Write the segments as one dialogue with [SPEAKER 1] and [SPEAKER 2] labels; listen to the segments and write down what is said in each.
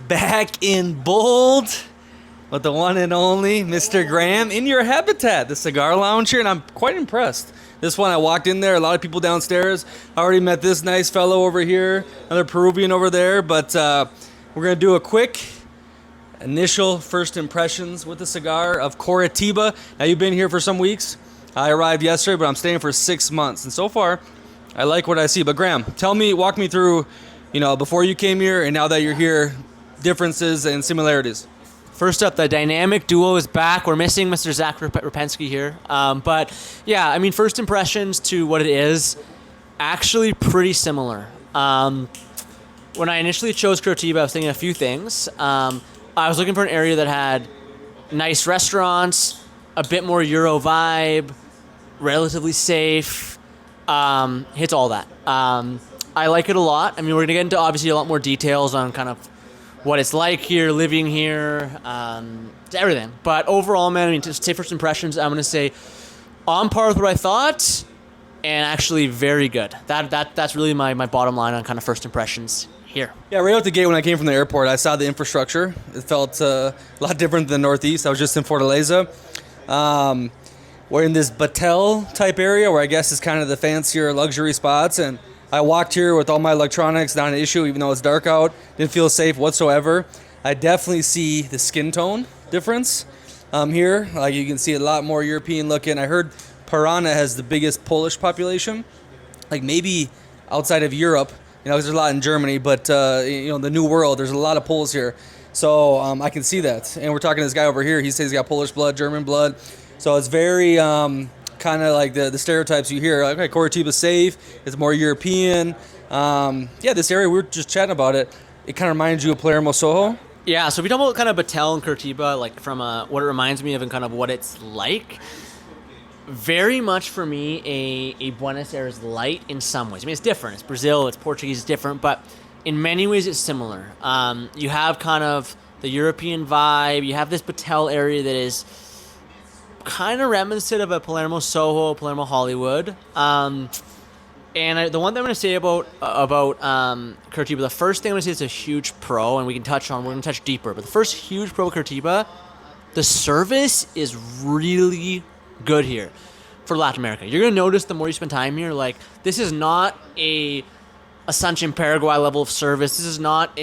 [SPEAKER 1] Back in bold with the one and only Mr. Graham in your habitat, the cigar lounge here, and I'm quite impressed. This one, I walked in there, a lot of people downstairs. I already met this nice fellow over here, another Peruvian over there, but we're going to do a quick initial first impressions with the cigar of Curitiba. Now, you've been here for some weeks. I arrived yesterday, but I'm staying for 6 months, and so far, I like what I see. But Graham, walk me through, before you came here and now that you're here, differences and similarities.
[SPEAKER 2] First up, the dynamic duo is back. We're missing Mr. Zach Rapensky here. But yeah, I mean, first impressions to what it is, actually pretty similar. When I initially chose Curitiba, I was thinking a few things. I was looking for an area that had nice restaurants, a bit more Euro vibe, relatively safe, hits all that. I like it a lot. I mean, we're going to get into obviously a lot more details on kind of what it's like here, living here, everything. But overall, man, I mean, to say first impressions, I'm going to say on par with what I thought, and actually very good. That's really my bottom line on kind of first impressions here.
[SPEAKER 1] Yeah, right out the gate when I came from the airport, I saw the infrastructure. It felt a lot different than the Northeast. I was just in Fortaleza. We're in this Batel type area where I guess is kind of the fancier luxury spots, and I walked here with all my electronics, not an issue, even though it's dark out. Didn't feel safe whatsoever. I definitely see the skin tone difference here. Like you can see a lot more European looking. I heard Parana has the biggest Polish population, like maybe outside of Europe. Because there's a lot in Germany, but the New World, there's a lot of Poles here. So I can see that. And we're talking to this guy over here. He says he's got Polish blood, German blood. So it's very kind of like the stereotypes you hear. Like, okay, Curitiba's safe. It's more European. This area, we were just chatting about it. It kind of reminds you of Palermo, Soho.
[SPEAKER 2] Yeah, so if we talk about kind of Batel and Curitiba, like from what it reminds me of and kind of what it's like, very much for me a Buenos Aires light in some ways. I mean, it's different. It's Brazil, it's Portuguese, it's different, but in many ways it's similar. You have kind of the European vibe. You have this Batel area that is kind of reminiscent of a Palermo Soho, Palermo Hollywood. And the one thing I'm going to say about Curitiba, the first thing I'm going to say is a huge pro, and we're going to touch deeper, but the first huge pro of Curitiba, the service is really good here for Latin America. You're going to notice the more you spend time here, like, this is not a Ascension Paraguay level of service. This is not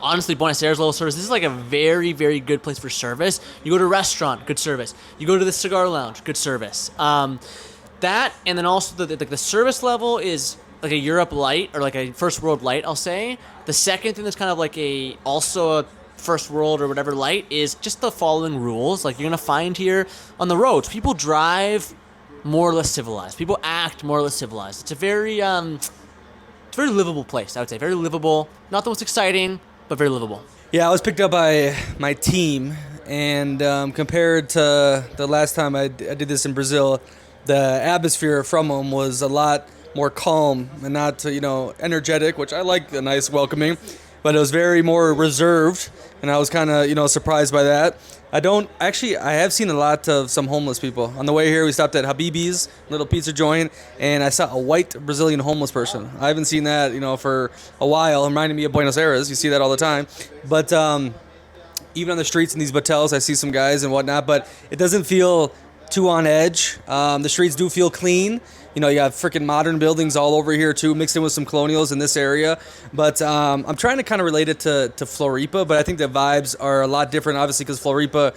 [SPEAKER 2] honestly, Buenos Aires level service. This is like a very, very good place for service. You go to a restaurant, good service. You go to the cigar lounge, good service. That, and then also the service level is like a Europe light, or like a first world light, I'll say. The second thing that's kind of like also a first world or whatever light is just the following rules. Like, you're going to find here on the roads, people drive more or less civilized. People act more or less civilized. It's a very livable place, I would say. Very livable. Not the most exciting, but very livable.
[SPEAKER 1] Yeah, I was picked up by my team, and compared to the last time I did this in Brazil, the atmosphere from them was a lot more calm and not, energetic, which I like, the nice welcoming, but it was very more reserved, and I was kind of, surprised by that. I have seen a lot of some homeless people. On the way here, we stopped at Habibi's, little pizza joint, and I saw a white Brazilian homeless person. I haven't seen that, for a while. It reminded me of Buenos Aires. You see that all the time. But even on the streets in these Batels, I see some guys and whatnot, but it doesn't feel too on edge. The streets do feel clean. You have freaking modern buildings all over here too, mixed in with some colonials in this area. But I'm trying to kind of relate it to Floripa, but I think the vibes are a lot different, obviously, because Floripa,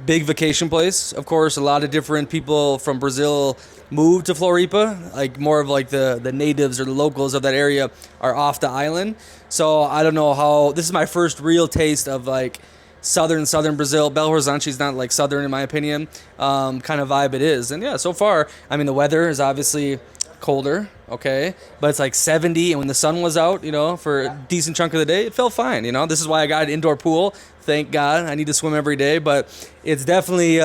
[SPEAKER 1] big vacation place. Of course, a lot of different people from Brazil moved to Floripa. Like, more of like the natives or the locals of that area are off the island. So I don't know how, this is my first real taste of like southern Brazil. Belo Horizonte is not like southern in my opinion, kind of vibe it is. And yeah, so far, I mean, the weather is obviously colder, okay, but it's like 70, and when the sun was out, for a decent chunk of the day, it felt fine. This is why I got an indoor pool. Thank God. I need to swim every day, but it's definitely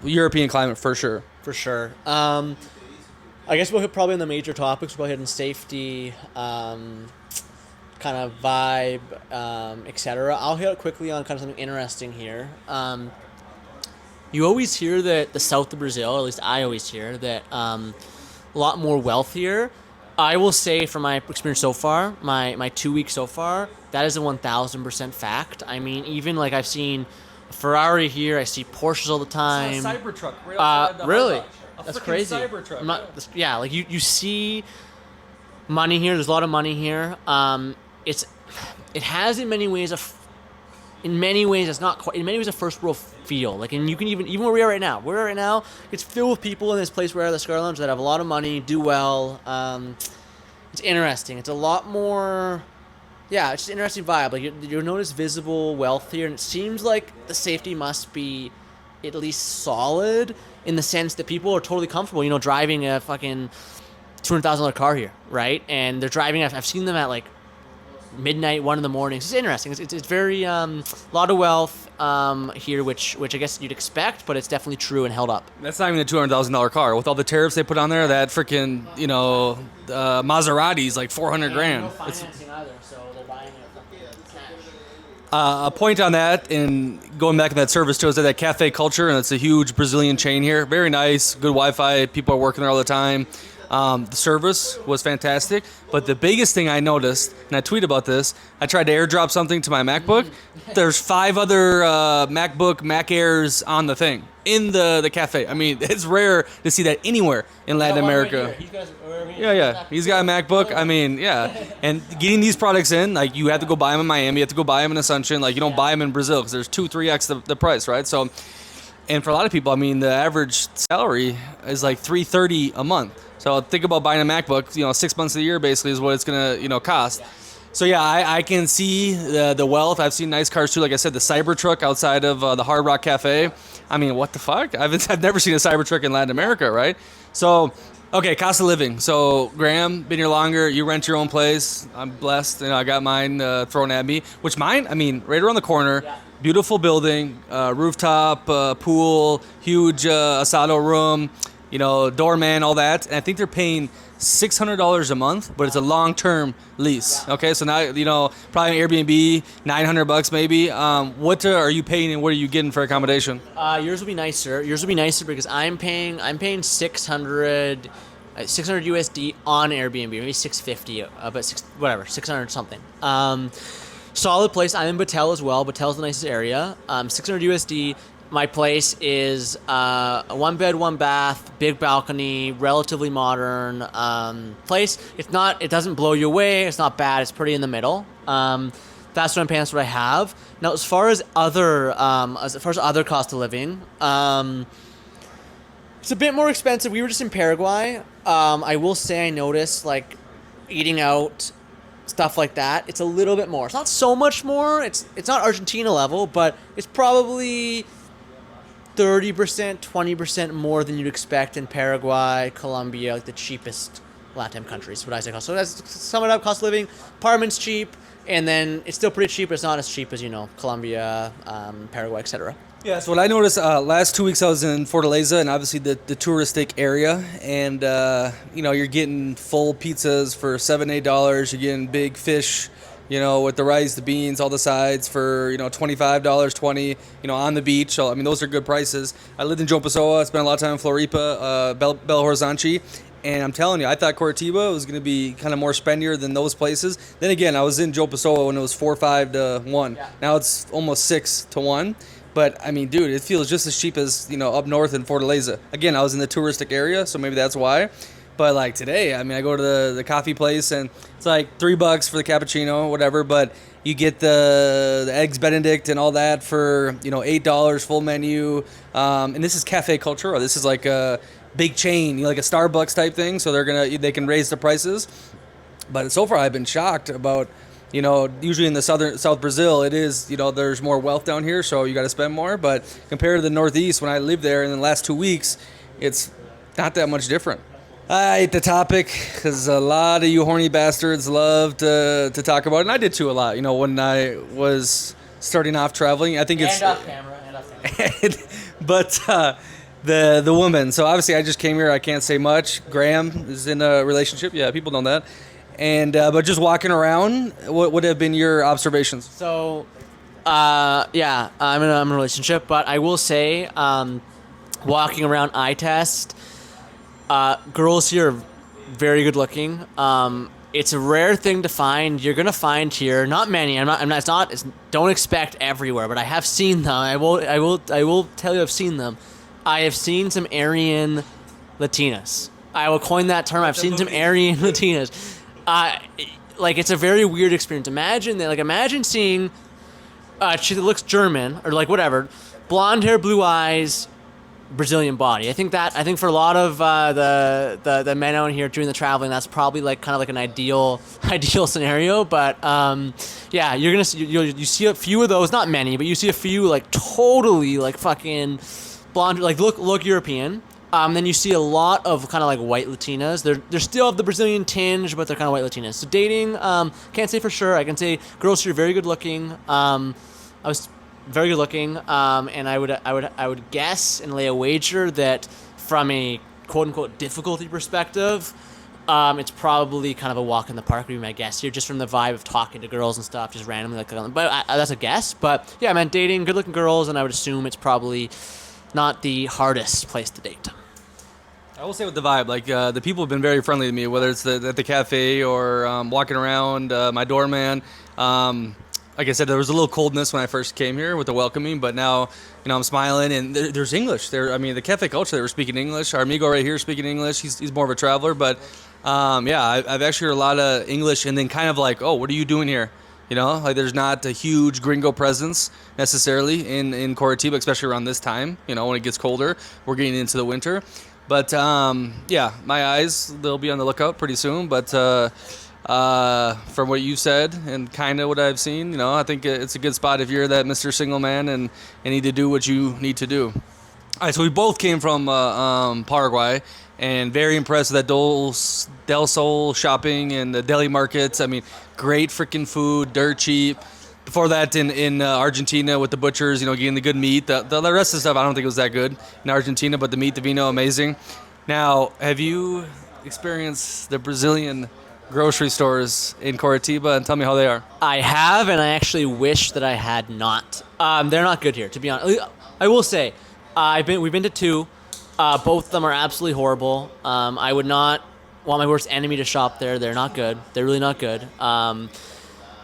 [SPEAKER 1] European climate for sure.
[SPEAKER 2] For sure. I guess we'll hit probably on the major topics. We'll go ahead and safety, kind of vibe, etc. I'll hit quickly on kind of something interesting here. You always hear that the south of Brazil, at least I always hear, that a lot more wealthier. I will say from my experience so far, my 2 weeks so far, that is a 1,000% fact. I mean, even like I've seen a Ferrari here, I see Porsches all the time.
[SPEAKER 1] Cybertruck right outside the
[SPEAKER 2] Really?
[SPEAKER 1] Hard Rock. A
[SPEAKER 2] That's
[SPEAKER 1] freaking
[SPEAKER 2] crazy.
[SPEAKER 1] Cybertruck.
[SPEAKER 2] I'm not, yeah, like you see money here. There's a lot of money here. It has in many ways in many ways it's not quite in many ways a first world feel. Like, and you can even where we are right now. Where we are right now, it's filled with people in this place where the Sky Lounge that have a lot of money, do well. It's interesting. It's a lot more. Yeah, it's just an interesting vibe. Like you'll notice visible wealth here, and it seems like the safety must be at least solid in the sense that people are totally comfortable. Driving a fucking $200,000 car here, right? And they're driving. I've seen them at like midnight, 1 in the morning. It's interesting. It's very lot of wealth here, which I guess you'd expect, but it's definitely true and held up.
[SPEAKER 1] That's not even a $200,000 car with all the tariffs they put on there. That freaking Maserati's like 400 grand.
[SPEAKER 2] No financing either, so they're buying it cash.
[SPEAKER 1] A point on that, and going back in that service too, is that cafe culture, and it's a huge Brazilian chain here. Very nice, good Wi-Fi. People are working there all the time. The service was fantastic, but the biggest thing I noticed, and I tweet about this, I tried to airdrop something to my MacBook. There's 5 other MacBook Mac Airs on the thing in the cafe. I mean, it's rare to see that anywhere in Latin America. Yeah. He's got a MacBook. I mean, yeah. And getting these products in, like, you have to go buy them in Miami. You have to go buy them in Assumption. Like, you don't buy them in Brazil because there's 2-3x the price, right? So, and for a lot of people, I mean, the average salary is like $330 a month. So think about buying a MacBook, 6 months of the year basically is what it's going to, cost. So yeah, I can see the wealth. I've seen nice cars too. Like I said, the Cybertruck outside of the Hard Rock Cafe. I mean, what the fuck? I've never seen a Cybertruck in Latin America, right? So, okay, cost of living. So Graham, been here longer. You rent your own place. I'm blessed. I got mine thrown at me. Which mine, I mean, right around the corner. Yeah. Beautiful building, rooftop, pool, huge asado room. Doorman, all that. And I think they're paying $600 a month, but it's a long-term lease. Okay, so now, probably an Airbnb, $900 maybe. What are you paying and what are you getting for accommodation?
[SPEAKER 2] Yours will be nicer. Yours will be nicer because I'm paying 600 USD on Airbnb, maybe 650, but 600 something. Solid place. I'm in Batel as well. Batel's the nicest area. 600 USD. My place is a 1-bed, 1-bath, big balcony, relatively modern place. It doesn't blow you away. It's not bad. It's pretty in the middle. That's what I'm paying. That's what I have. Now, as far as other cost of living, it's a bit more expensive. We were just in Paraguay. I will say I noticed like eating out, stuff like that. It's a little bit more. It's not so much more. It's not Argentina level, but it's probably 30%, 20% more than you'd expect in Paraguay, Colombia, like the cheapest Latin countries. What I say cost. So that's sum it up. Cost of living, apartments cheap, and then it's still pretty cheap. But it's not as cheap as Colombia, Paraguay, etc.
[SPEAKER 1] Yeah. So what I noticed last 2 weeks I was in Fortaleza, and obviously the touristic area, and you're getting full pizzas for $7-8. You're getting big fish. With the rice, the beans, all the sides for, $25, $20, on the beach. So, I mean, those are good prices. I lived in João Pessoa, spent a lot of time in Floripa, Belo Horizonte, and I'm telling you, I thought Curitiba was going to be kind of more spendier than those places. Then again, I was in João Pessoa when it was 4 or 5 to 1. Yeah. Now it's almost 6 to 1. But, I mean, dude, it feels just as cheap as, up north in Fortaleza. Again, I was in the touristic area, so maybe that's why. But like today, I mean, I go to the coffee place and it's like $3 for the cappuccino, whatever. But you get the eggs Benedict and all that for $8 full menu. And this is Cafe Cultura. This is like a big chain, like a Starbucks type thing. So they can raise the prices. But so far, I've been shocked about usually in the South Brazil, it is there's more wealth down here, so you got to spend more. But compared to the Northeast, when I lived there in the last 2 weeks, it's not that much different. I hate the topic because a lot of you horny bastards love to talk about it, and I did too a lot. When I was starting off traveling, I think it's
[SPEAKER 2] and off camera.
[SPEAKER 1] But the woman. So obviously, I just came here. I can't say much. Graham is in a relationship. Yeah, people know that. And but just walking around, what would have been your observations?
[SPEAKER 2] So, I'm in a relationship, but I will say, walking around eye test. Girls here are very good looking. It's a rare thing to find. You're gonna find here, not many. I'm not. It's not. Don't expect everywhere, but I have seen them. I will tell you, I've seen them. I have seen some Aryan Latinas. I will coin that term. I've seen some Aryan Latinas. Like, it's a very weird experience. Imagine that. Like, imagine seeing she looks German or like whatever, blonde hair, blue eyes, Brazilian body. I think for a lot of the men out here doing the traveling, that's probably like kind of like an ideal scenario. But yeah, you're gonna you see a few of those, not many, but you see a few like totally like fucking blonde, like look European. Then you see a lot of kind of like white Latinas. They're still have the Brazilian tinge, but they're kind of white Latinas. So dating, can't say for sure. I can say girls here are very good looking. I was very good looking, and I would guess and lay a wager that from a quote unquote difficulty perspective, it's probably kind of a walk in the park would be my guess here, just from the vibe of talking to girls and stuff, just randomly like. But that's a guess. But yeah, man, dating good looking girls, and I would assume it's probably not the hardest place to date.
[SPEAKER 1] I will say with the vibe, like the people have been very friendly to me, whether it's at the cafe or walking around, my doorman. Like I said, there was a little coldness when I first came here with the welcoming, but now, I'm smiling, and there's English. The cafe culture, they were speaking English. Our amigo right here is speaking English. He's more of a traveler, but yeah, I've actually heard a lot of English, and then kind of like, oh, what are you doing here? Like there's not a huge gringo presence necessarily in Curitiba, especially around this time, when it gets colder. We're getting into the winter. But, yeah, my eyes, they'll be on the lookout pretty soon. But from what you said and kind of what I've seen, I think it's a good spot if you're that Mr. Single Man and need to do what you need to do. All right, so we both came from Paraguay and very impressed with that Del Sol shopping and the deli markets. I mean, great freaking food, dirt cheap. Before that, in Argentina with the butchers, getting the good meat. The rest of the stuff, I don't think it was that good in Argentina, but the meat, the vino, amazing. Now, have you experienced the Brazilian grocery stores in Curitiba, and tell me how they are?
[SPEAKER 2] I have, and I actually wish that I had not. They're not good here, to be honest. I will say, we've been to two. Both of them are absolutely horrible. I would not want my worst enemy to shop there. They're not good. They're really not good.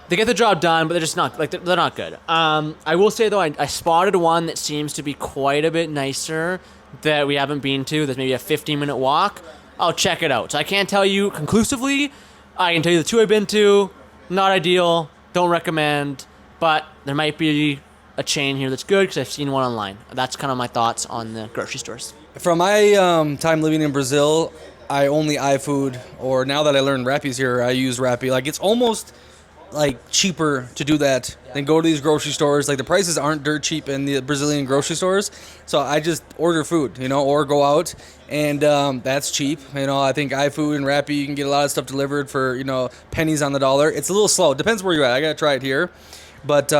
[SPEAKER 2] They get the job done, but they're just not like they're not good. I will say though, I spotted one that seems to be quite a bit nicer that we haven't been to. That's maybe a 15-minute walk. I'll check it out. So I can't tell you conclusively. I can tell you the two I've been to, not ideal. Don't recommend, but there might be a chain here that's good because I've seen one online. That's kind of my thoughts on the grocery stores.
[SPEAKER 1] From my time living in Brazil, I only iFood, or now that I learned Rappi's here, I use Rappi. Like it's almost like cheaper to do that than go to these grocery stores. Like the prices aren't dirt cheap in the Brazilian grocery stores, so I just order food, or go out, and that's cheap. I think iFood and Rappi, you can get a lot of stuff delivered for pennies on the dollar. It's a little slow. It depends where you're at. I gotta try it here, but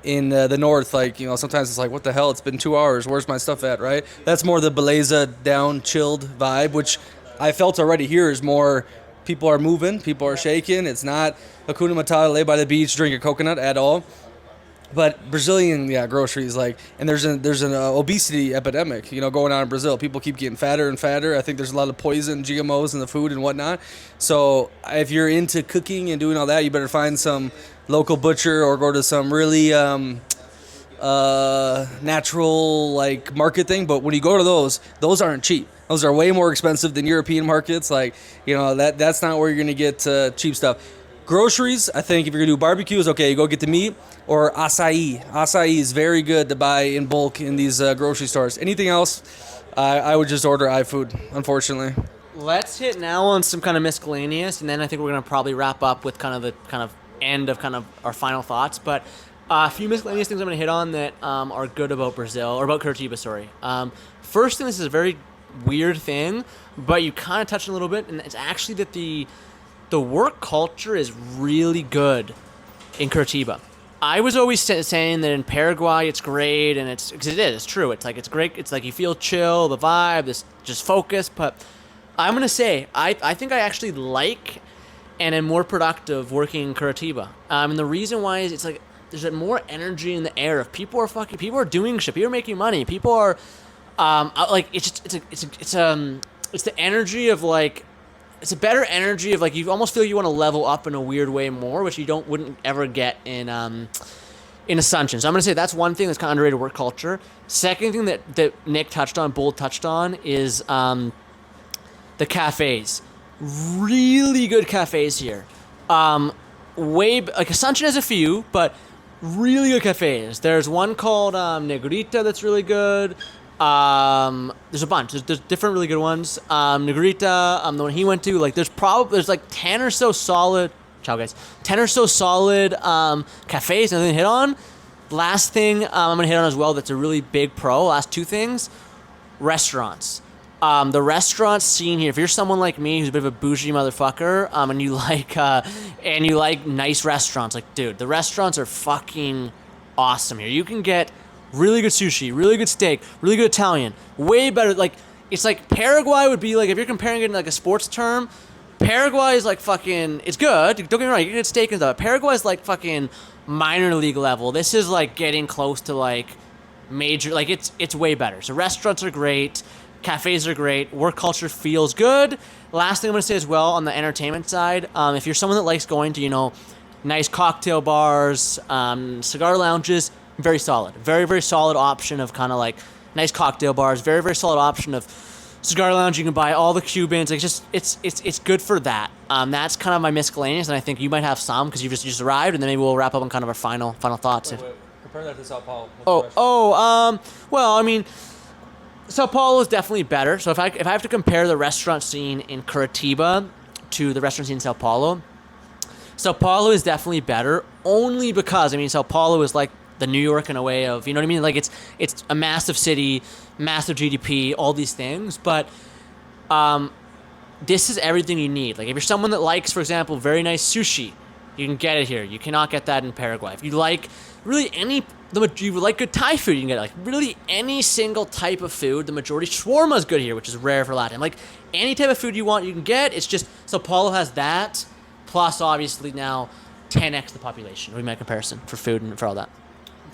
[SPEAKER 1] in the north, like sometimes it's like, what the hell? It's been 2 hours. Where's my stuff at? Right? That's more the beleza down, chilled vibe, which I felt already here is more. People are moving, people are shaking. It's not Hakuna Matata, lay by the beach, drink a coconut at all. But Brazilian, groceries, and there's an obesity epidemic, going on in Brazil. People keep getting fatter and fatter. I think there's a lot of poison, GMOs in the food and whatnot. So if you're into cooking and doing all that, you better find some local butcher or go to some really natural market thing. But when you go to those aren't cheap. Those are way more expensive than European markets. That's not where you're going to get cheap stuff. Groceries, I think if you're going to do barbecues, okay, you go get the meat or acai. Acai is very good to buy in bulk in these grocery stores. Anything else, I would just order iFood, unfortunately.
[SPEAKER 2] Let's hit now on some kind of miscellaneous, and then I think we're going to probably wrap up with kind of the kind of end of kind of our final thoughts. But a few miscellaneous things I'm going to hit on that are good about Brazil, or about Curitiba, sorry. First thing, this is a very weird thing, but you kind of touched on a little bit, and it's actually that the work culture is really good in Curitiba. I was always saying that in Paraguay it's great, and it's true. It's like it's great. It's like you feel chill, the vibe, this just focus. But I'm gonna say I think I actually like and am more productive working in Curitiba. And the reason why is it's like there's more energy in the air. If people are doing shit, people are making money, people are. It's the energy of like it's a better energy of like you almost feel you want to level up in a weird way more, which you wouldn't ever get in Assumption. So I'm gonna say that's one thing that's kind of underrated work culture. Second thing that Nick touched on, Bold touched on, is the cafes. Really good cafes here. Like Assumption has a few, but really good cafes. There's one called Negrita that's really good. There's a bunch. There's different really good ones. Negrita, the one he went to, like there's like 10 or so solid. Ciao guys. 10 or so solid cafes. Nothing to hit on. Last thing I'm gonna hit on as well. That's a really big pro. Last two things. Restaurants. The restaurant scene here. If you're someone like me who's a bit of a bougie motherfucker, and you like nice restaurants, like dude, the restaurants are fucking awesome here. You can get really good sushi, really good steak, really good Italian, way better. Like it's like Paraguay would be like if you're comparing it in like a sports term. Paraguay is like fucking. It's good. Don't get me wrong. You can get steak and stuff. Paraguay is like fucking minor league level. This is like getting close to like major. Like it's way better. So restaurants are great. Cafes are great. Work culture feels good. Last thing I'm going to say as well on the entertainment side, if you're someone that likes going to, nice cocktail bars, cigar lounges, very solid. Very, very solid option of kind of like nice cocktail bars. Very, very solid option of cigar lounge. You can buy all the Cubans. It's good for that. That's kind of my miscellaneous, and I think you might have some because you just arrived, and then maybe we'll wrap up on kind of our final thoughts.
[SPEAKER 1] Wait. Compare that to Sao Paulo.
[SPEAKER 2] Well, I mean, Sao Paulo is definitely better. So if I have to compare the restaurant scene in Curitiba to the restaurant scene in Sao Paulo is definitely better. Only because Sao Paulo is like the New York in a way of, you know what I mean? Like it's a massive city, massive GDP, all these things. But this is everything you need. Like if you're someone that likes, for example, very nice sushi, you can get it here. You cannot get that in Paraguay. If you like really you like good Thai food, you can get it. Like really any single type of food. The majority shawarma is good here, which is rare for Latin. Like any type of food you want, you can get. It's just Sao Paulo has that, plus obviously now 10x the population. We make a comparison for food and for all that.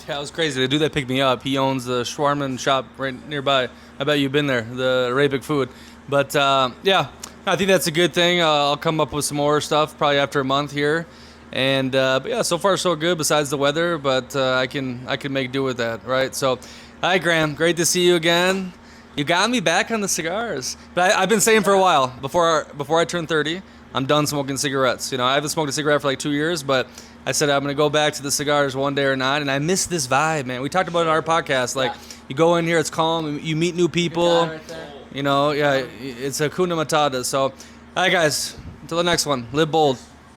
[SPEAKER 1] Yeah, it was crazy. The dude that picked me up, he owns the shawarma shop right nearby. I bet you've been there, the Arabic food. But yeah, I think that's a good thing. I'll come up with some more stuff probably after a month here. And but yeah, so far so good. Besides the weather, but I can make do with that, right? So, hi Graham, great to see you again. You got me back on the cigars, but I've been saying for a while before I turn 30, I'm done smoking cigarettes. I haven't smoked a cigarette for like 2 years, but I said I'm gonna go back to the cigars one day or not, and I miss this vibe, man. We talked about it in our podcast. Like you go in here, it's calm, you meet new people.
[SPEAKER 2] Right there.
[SPEAKER 1] Yeah, it's a Kuna Matata. So, all right, guys, until the next one, live bold.